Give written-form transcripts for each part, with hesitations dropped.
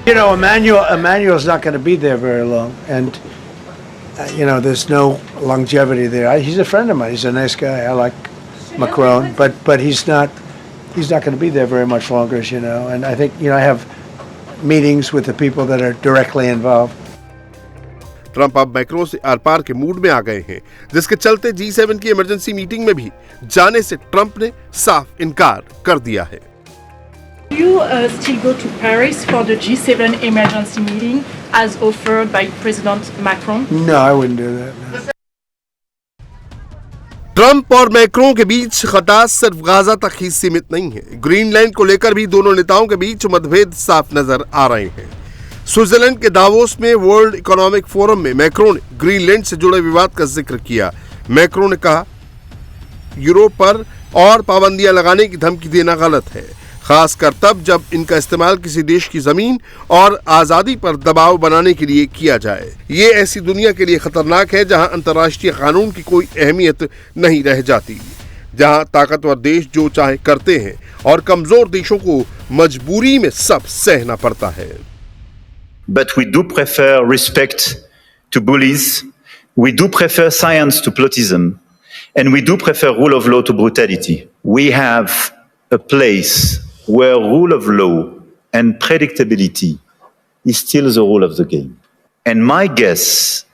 You know, Emmanuel's not going to be there very long, and you know, there's no longevity there. He's a friend of mine. He's a nice guy. I like Macron, but he's not going to be there very much longer, as you know. And I think, you know, I have meetings with the people that are directly involved. Trump अब macro से are पार के mood में आ गए हैं, जिसके चलते G7 की emergency meeting में भी जाने से ट्रंप ने साफ इनकार कर दिया है। Do you still go to Paris for the G7 emergency meeting as offered by President Macron? No, I wouldn't do that. No. Trump और मैक्रों के बीच खटास सिर्फ गाजा तक ही सीमित नहीं है। ग्रीनलैंड को लेकर भी दोनों नेताओं के बीच मतभेद साफ नजर आ रहे हैं। स्विट्जरलैंड के दावोस में वर्ल्ड इकोनॉमिक फोरम में मैक्रों ने ग्रीनलैंड से जुड़े विवाद का जिक्र किया। मैक्रों ने कहा, यूरोप पर और पाबंदियां लगाने की धमकी देना गलत है, खासकर तब जब इनका इस्तेमाल किसी देश की जमीन और आजादी पर दबाव बनाने के लिए किया जाए। ये ऐसी दुनिया के लिए खतरनाक है जहां अंतर्राष्ट्रीय कानून की कोई अहमियत नहीं रह जाती, जहां ताकतवर देश जो चाहे करते हैं और कमजोर देशों को मजबूरी में सब सहना पड़ता है। But we do prefer respect to bullies, we do prefer science to plotism, and we do prefer rule of law to brutality. We have a place where rule of law and predictability is still the rule of the game. And my guess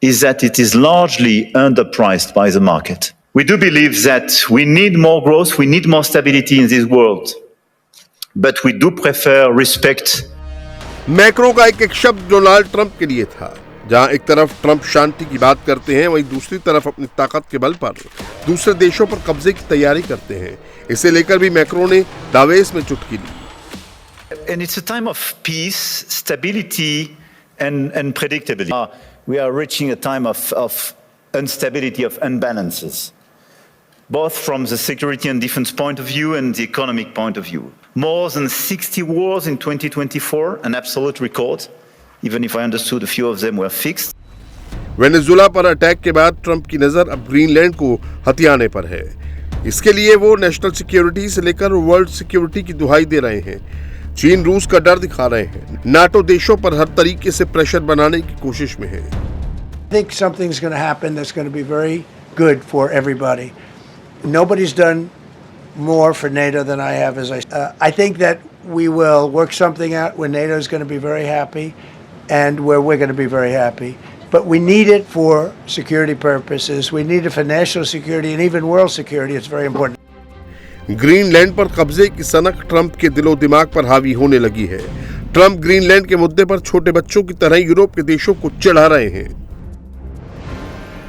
is that it is largely underpriced by the market. We do believe that we need more growth, we need more stability in this world, but we do prefer respect. Macro का एक शब्द Donald Trump के लिए था। जहां एक तरफ Trump शांति की बात करते हैं, वहीं दूसरी तरफ अपनी ताकत के बल पर दूसरे देशों पर कब्जे की तैयारी करते हैं। इसे लेकर भी मैक्रो ने दावेस में चुटकी ली। And it's a time of peace, stability, and predictability. We are reaching a time of instability, of unbalances, both from the security and defense point of view and the economic point of view. More than 60 wars in 2024, an absolute record, even if I understood a few of them were fixed. Venezuela पर attack के बाद Trump की नजर अब Greenland को हथियाने पर है। इसके लिए वो नेशनल सिक्योरिटी से लेकर वर्ल्ड सिक्योरिटी की दुहाई दे रहे हैं। चीन रूस का डर दिखा रहे हैं, नाटो देशों पर हर तरीके से प्रेशर बनाने की कोशिश में है। I think something's going to happen that's going to be very good for everybody. Nobody's done more for NATO than I have. I think that we will work something out where NATO is going to be very happy and where we're going to be very happy. But we need it for security purposes. We need it for national security and even world security. It's very important. Greenland पर कब्जे की सनक Trump के दिलो दिमाग पर हावी होने लगी है। ट्रंप ग्रीनलैंड के मुद्दे पर छोटे बच्चों की तरह यूरोप के देशों को चिढ़ा रहे हैं।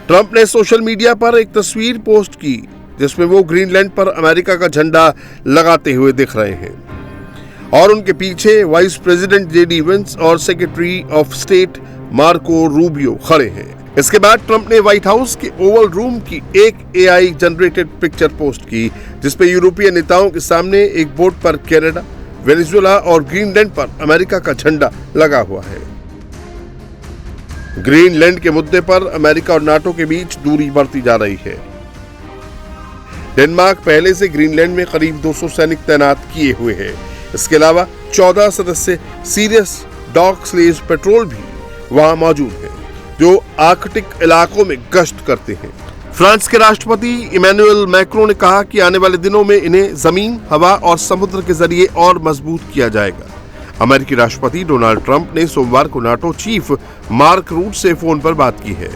ट्रंप ने सोशल मीडिया पर एक तस्वीर पोस्ट की जिसमें वो ग्रीनलैंड पर अमेरिका का झंडा लगाते हुए दिख रहे हैं और उनके पीछे वाइस प्रेसिडेंट जेडी वेंस और secretary of state Marco Rubio खड़े हैं। इसके बाद ट्रंप ने व्हाइट हाउस के ओवल रूम की एक एआई जनरेटेड पिक्चर पोस्ट की जिसपे यूरोपीय नेताओं के सामने एक बोर्ड पर कनाडा, वेनेजुएला और ग्रीनलैंड पर अमेरिका का झंडा लगा हुआ है। ग्रीनलैंड के मुद्दे पर अमेरिका और नाटो के बीच दूरी बढ़ती जा रही है। डेनमार्क पहले से ग्रीनलैंड में करीब 200 सैनिक तैनात किए हुए हैं। इसके अलावा 14 सदस्य सीरियस डॉग स्लेज पेट्रोल भी वहां मौजूद हैं जो आर्कटिक इलाकों में गश्त करते हैं। फ्रांस के राष्ट्रपति इमैनुअल मैक्रों ने कहा कि आने वाले दिनों में इन्हें जमीन, हवा और समुद्र के जरिए और मजबूत किया जाएगा। अमेरिकी राष्ट्रपति डोनाल्ड ट्रंप ने सोमवार को नाटो चीफ मार्क रूट से फोन पर बात की है।